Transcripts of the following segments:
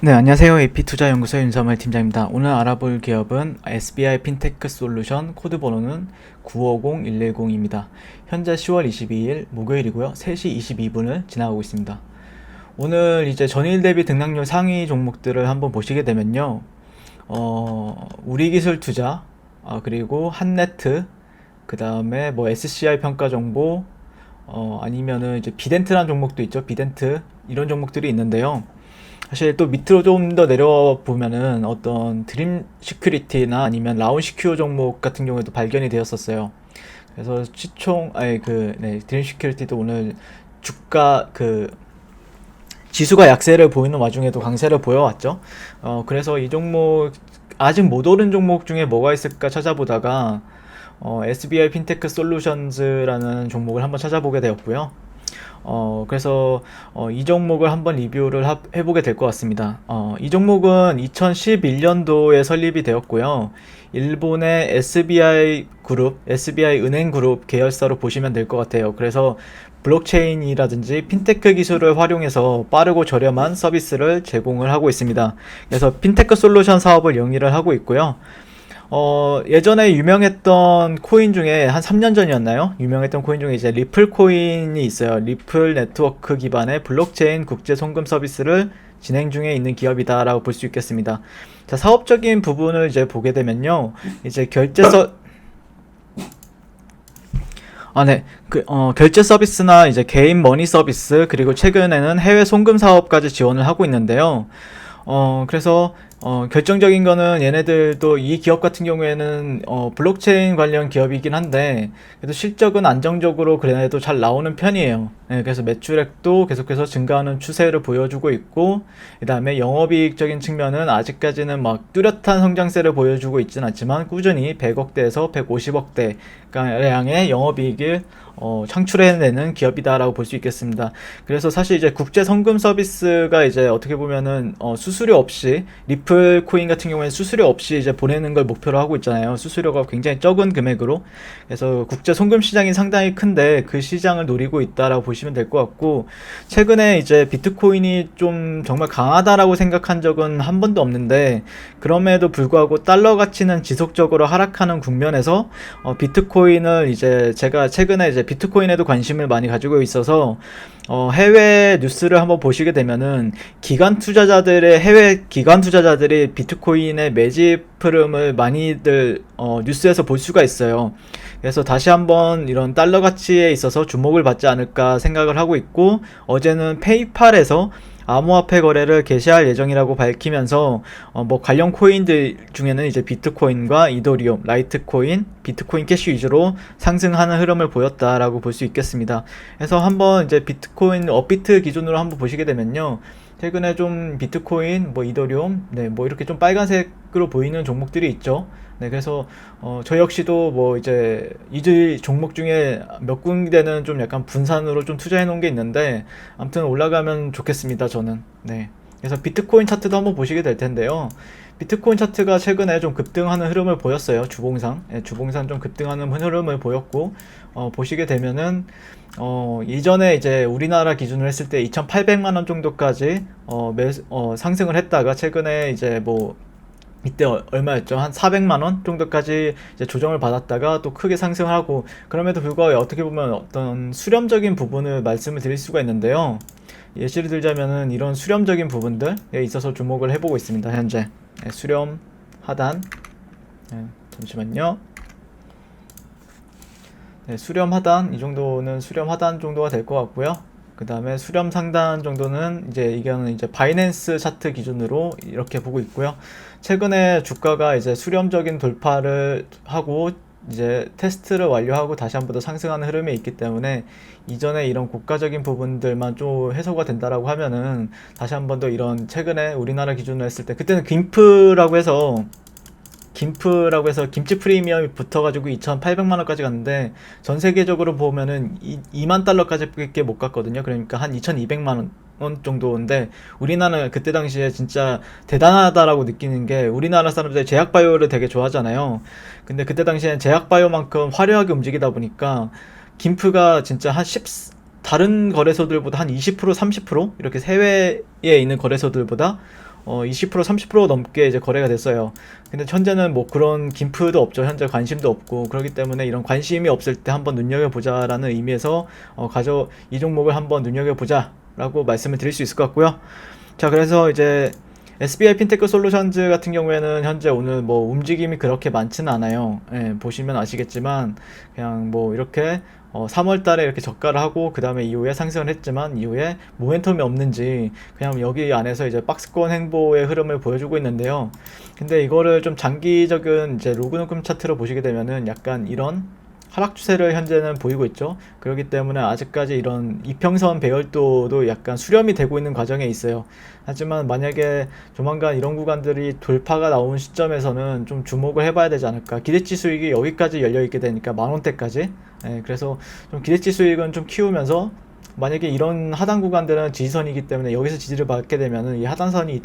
네, 안녕하세요. AP투자연구소 윤석열 팀장입니다. 오늘 알아볼 기업은 SBI 핀테크 솔루션, 코드 번호는 950110입니다. 현재 10월 22일 목요일이고요. 3시 22분을 지나가고 있습니다. 오늘 이제 전일 대비 등락률 상위 종목들을 한번 보시게 되면요. 우리기술 투자, 그리고 한네트, 그 다음에 뭐 SCI 평가 정보, 아니면은 이제 비덴트라는 종목도 있죠. 비덴트. 이런 종목들이 있는데요. 사실 또 밑으로 좀 더 내려보면은 어떤 드림 시큐리티나 아니면 라운 시큐어 종목 같은 경우에도 발견이 되었었어요. 그래서 드림 시큐리티도 오늘 주가 지수가 약세를 보이는 와중에도 강세를 보여왔죠. 그래서 이 종목 아직 못 오른 종목 중에 뭐가 있을까 찾아보다가 SBI 핀테크 솔루션즈라는 종목을 한번 찾아보게 되었고요. 그래서 이 종목을 한번 리뷰를 해보게 될 것 같습니다. 이 종목은 2011년도에 설립이 되었고요. 일본의 SBI 그룹, SBI 은행 그룹 계열사로 보시면 될 것 같아요. 그래서 블록체인이라든지 핀테크 기술을 활용해서 빠르고 저렴한 서비스를 제공을 하고 있습니다. 그래서 핀테크 솔루션 사업을 영위를 하고 있고요. 예전에 유명했던 코인 중에 한 3년 전이었나요? 유명했던 코인 중에 이제 리플 코인이 있어요. 리플 네트워크 기반의 블록체인 국제 송금 서비스를 진행 중에 있는 기업이다라고 볼 수 있겠습니다. 자, 사업적인 부분을 이제 보게 되면요. 이제 결제 서비스나 이제 개인 머니 서비스, 그리고 최근에는 해외 송금 사업까지 지원을 하고 있는데요. 그래서 결정적인 거는 얘네들도 이 기업 같은 경우에는 블록체인 관련 기업이긴 한데 그래도 실적은 안정적으로 그래도 잘 나오는 편이에요. 네, 그래서 매출액도 계속해서 증가하는 추세를 보여주고 있고, 그 다음에 영업이익적인 측면은 아직까지는 막 뚜렷한 성장세를 보여주고 있진 않지만 꾸준히 100억대에서 150억대 가량의 영업이익을 창출해내는 기업이다라고 볼 수 있겠습니다. 그래서 사실 이제 국제 성금 서비스가 이제 어떻게 보면은 수수료 없이, 리플 코인 같은 경우에는 수수료 없이 이제 보내는 걸 목표로 하고 있잖아요. 수수료가 굉장히 적은 금액으로. 그래서 국제 송금 시장이 상당히 큰데 그 시장을 노리고 있다라고 보시면 될 것 같고, 최근에 이제 비트코인이 좀 정말 강하다라고 생각한 적은 한 번도 없는데, 그럼에도 불구하고 달러 가치는 지속적으로 하락하는 국면에서 비트코인을 이제 제가 최근에 이제 비트코인에도 관심을 많이 가지고 있어서 해외 뉴스를 한번 보시게 되면은 해외 기관 투자자들이 비트코인의 매집 흐름을 많이들 뉴스에서 볼 수가 있어요. 그래서 다시 한번 이런 달러 가치에 있어서 주목을 받지 않을까 생각을 하고 있고, 어제는 페이팔에서 암호화폐 거래를 개시할 예정이라고 밝히면서 뭐 관련 코인들 중에는 이제 비트코인과 이더리움, 라이트코인, 비트코인 캐시 위주로 상승하는 흐름을 보였다라고 볼 수 있겠습니다. 그래서 한번 이제 비트코인 업비트 기준으로 한번 보시게 되면요. 최근에 좀 비트코인, 뭐 이더리움, 네, 뭐 이렇게 좀 빨간색으로 보이는 종목들이 있죠. 네, 그래서 저 역시도 뭐 이제 이 종목 중에 몇 군데는 좀 약간 분산으로 좀 투자해 놓은 게 있는데, 아무튼 올라가면 좋겠습니다, 저는. 네. 그래서 비트코인 차트도 한번 보시게 될 텐데요. 비트코인 차트가 최근에 좀 급등하는 흐름을 보였어요. 주봉상. 네, 주봉상 좀 급등하는 흐름을 보였고, 보시게 되면은 이전에 이제 우리나라 기준으로 했을 때 2,800만 원 정도까지 상승을 했다가 최근에 이제 뭐 이때 얼마였죠? 한 400만 원 정도까지 이제 조정을 받았다가 또 크게 상승하고, 그럼에도 불구하고 어떻게 보면 어떤 수렴적인 부분을 말씀을 드릴 수가 있는데요. 예시를 들자면은 이런 수렴적인 부분들에 있어서 주목을 해보고 있습니다. 현재 수렴 하단, 잠시만요. 수렴 하단, 이 정도는 수렴 하단 정도가 될 것 같고요. 그 다음에 수렴 상단 정도는 이거는 이제 바이낸스 차트 기준으로 이렇게 보고 있고요. 최근에 주가가 이제 수렴적인 돌파를 하고 이제 테스트를 완료하고 다시 한 번 더 상승하는 흐름에 있기 때문에, 이전에 이런 고가적인 부분들만 좀 해소가 된다라고 하면은 다시 한 번 더 이런 최근에 우리나라 기준으로 했을 때, 그때는 김치 프리미엄이 붙어가지고 2,800만 원까지 갔는데, 전 세계적으로 보면은 2만 달러까지밖에 못 갔거든요. 그러니까 한 2,200만 원 정도인데, 우리나라는 그때 당시에 진짜 대단하다라고 느끼는 게, 우리나라 사람들이 제약바이오를 되게 좋아하잖아요. 근데 그때 당시엔 제약바이오만큼 화려하게 움직이다 보니까 김프가 진짜 다른 거래소들보다 한 20%, 30% 이렇게 해외에 있는 거래소들보다 20% 30% 넘게 이제 거래가 됐어요. 근데 현재는 뭐 그런 김프도 없죠. 현재 관심도 없고 그렇기 때문에 이런 관심이 없을 때 한번 눈여겨보자라는 의미에서 이 종목을 한번 눈여겨보자라고 말씀을 드릴 수 있을 것 같고요. 자, 그래서 이제 SBI 핀테크 솔루션즈 같은 경우에는 현재 오늘 뭐 움직임이 그렇게 많지는 않아요. 예, 보시면 아시겠지만 그냥 뭐 이렇게 3월 달에 이렇게 저가를 하고 그 다음에 이후에 상승을 했지만 이후에 모멘텀이 없는지 그냥 여기 안에서 이제 박스권 행보의 흐름을 보여주고 있는데요. 근데 이거를 좀 장기적인 이제 로그누금 차트로 보시게 되면은 약간 이런 하락 추세를 현재는 보이고 있죠. 그렇기 때문에 아직까지 이런 이평선 배열도도 약간 수렴이 되고 있는 과정에 있어요. 하지만 만약에 조만간 이런 구간들이 돌파가 나온 시점에서는 좀 주목을 해봐야 되지 않을까. 기대치 수익이 여기까지 열려 있게 되니까 10,000원대까지. 예, 그래서 좀 기대치 수익은 좀 키우면서 만약에 이런 하단 구간들은 지지선이기 때문에 여기서 지지를 받게 되면은 이 하단선이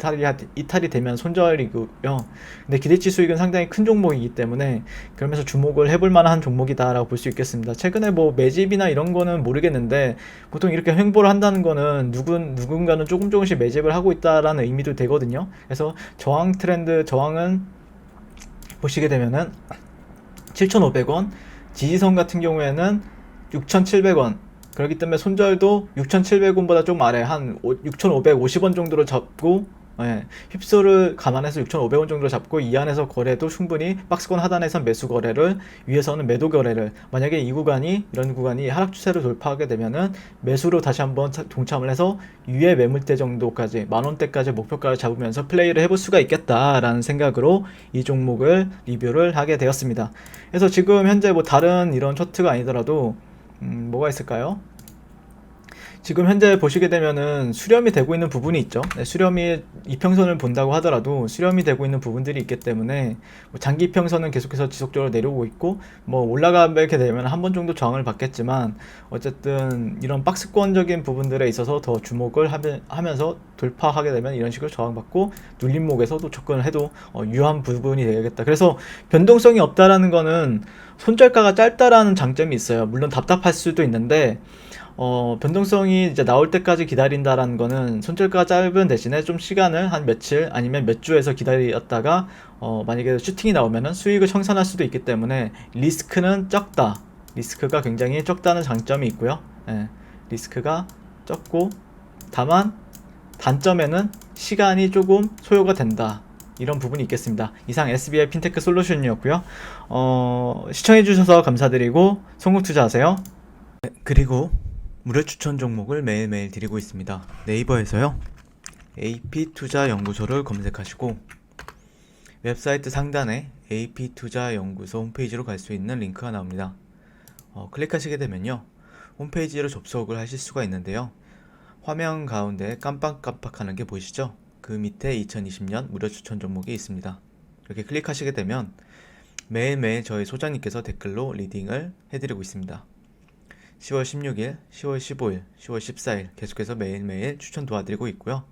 이탈이 되면 손절이고요. 근데 기대치 수익은 상당히 큰 종목이기 때문에 그러면서 주목을 해볼 만한 종목이다라고 볼 수 있겠습니다. 최근에 뭐 매집이나 이런 거는 모르겠는데 보통 이렇게 횡보를 한다는 거는 누군가는 조금씩 매집을 하고 있다라는 의미도 되거든요. 그래서 저항은 보시게 되면은 7,500원, 지지선 같은 경우에는 6,700원. 그렇기 때문에 손절도 6,700원보다 좀 아래 한 6,550원 정도로 잡고, 예, 휩소를 감안해서 6,500원 정도로 잡고 이 안에서 거래도 충분히 박스권 하단에서 매수 거래를, 위에서는 매도 거래를, 만약에 이런 구간이 하락 추세를 돌파하게 되면은 매수로 다시 한번 동참을 해서 위에 매물대 정도까지 10,000원대까지 목표가를 잡으면서 플레이를 해볼 수가 있겠다라는 생각으로 이 종목을 리뷰를 하게 되었습니다. 그래서 지금 현재 뭐 다른 이런 차트가 아니더라도 뭐가 있을까요? 지금 현재 보시게 되면은 수렴이 되고 있는 부분이 있죠. 네, 수렴이 이평선을 본다고 하더라도 수렴이 되고 있는 부분들이 있기 때문에 뭐 장기 이평선은 계속해서 지속적으로 내려오고 있고 뭐 올라가게 되면 한 번 정도 저항을 받겠지만 어쨌든 이런 박스권적인 부분들에 있어서 더 주목을 하면서 돌파하게 되면 이런 식으로 저항받고 눌림목에서도 접근을 해도 유효한 부분이 되겠다. 그래서 변동성이 없다라는 거는 손절가가 짧다라는 장점이 있어요. 물론 답답할 수도 있는데 변동성이 이제 나올 때까지 기다린다라는 거는 손절가가 짧은 대신에 좀 시간을 한 며칠 아니면 몇 주에서 기다렸다가 만약에 슈팅이 나오면은 수익을 청산할 수도 있기 때문에 리스크는 적다. 리스크가 굉장히 적다는 장점이 있고요. 예, 리스크가 적고 다만 단점에는 시간이 조금 소요가 된다. 이런 부분이 있겠습니다. 이상 SBI 핀테크 솔루션이었고요. 시청해주셔서 감사드리고 성공투자하세요. 그리고 무료 추천 종목을 매일매일 드리고 있습니다. 네이버에서요. AP투자연구소를 검색하시고 웹사이트 상단에 AP투자연구소 홈페이지로 갈 수 있는 링크가 나옵니다. 클릭하시게 되면요. 홈페이지로 접속을 하실 수가 있는데요. 화면 가운데 깜빡깜빡하는 게 보이시죠? 그 밑에 2020년 무료 추천 종목이 있습니다. 이렇게 클릭하시게 되면 매일매일 저희 소장님께서 댓글로 리딩을 해드리고 있습니다. 10월 16일, 10월 15일, 10월 14일 계속해서 매일매일 추천 도와드리고 있고요.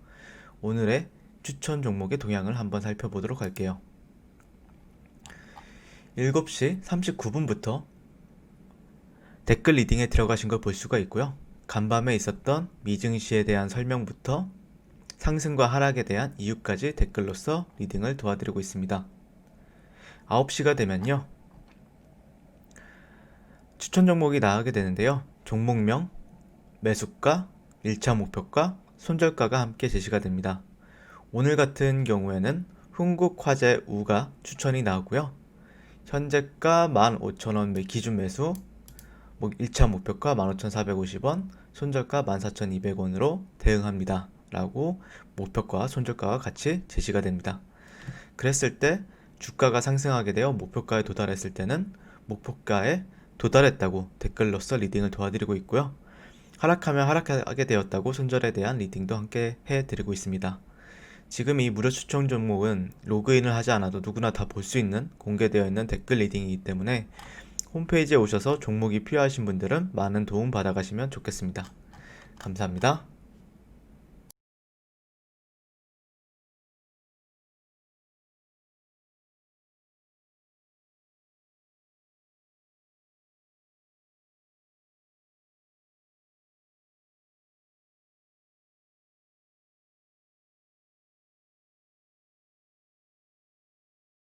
오늘의 추천 종목의 동향을 한번 살펴보도록 할게요. 7시 39분부터 댓글 리딩에 들어가신 걸 볼 수가 있고요. 간밤에 있었던 미증시에 대한 설명부터 상승과 하락에 대한 이유까지 댓글로서 리딩을 도와드리고 있습니다. 9시가 되면요. 추천 종목이 나가게 되는데요. 종목명, 매수가, 1차 목표가, 손절가가 함께 제시가 됩니다. 오늘 같은 경우에는 흥국화재우가 추천이 나오고요. 현재가 15,000원 기준 매수, 1차 목표가 15,450원, 손절가 14,200원으로 대응합니다. 라고 목표가, 손절가가 같이 제시가 됩니다. 그랬을 때 주가가 상승하게 되어 목표가에 도달했을 때는 목표가에 도달했다고 댓글로서 리딩을 도와드리고 있고요. 하락하면 하락하게 되었다고 손절에 대한 리딩도 함께 해드리고 있습니다. 지금 이 무료 추천 종목은 로그인을 하지 않아도 누구나 다 볼 수 있는 공개되어 있는 댓글 리딩이기 때문에 홈페이지에 오셔서 종목이 필요하신 분들은 많은 도움 받아가시면 좋겠습니다. 감사합니다.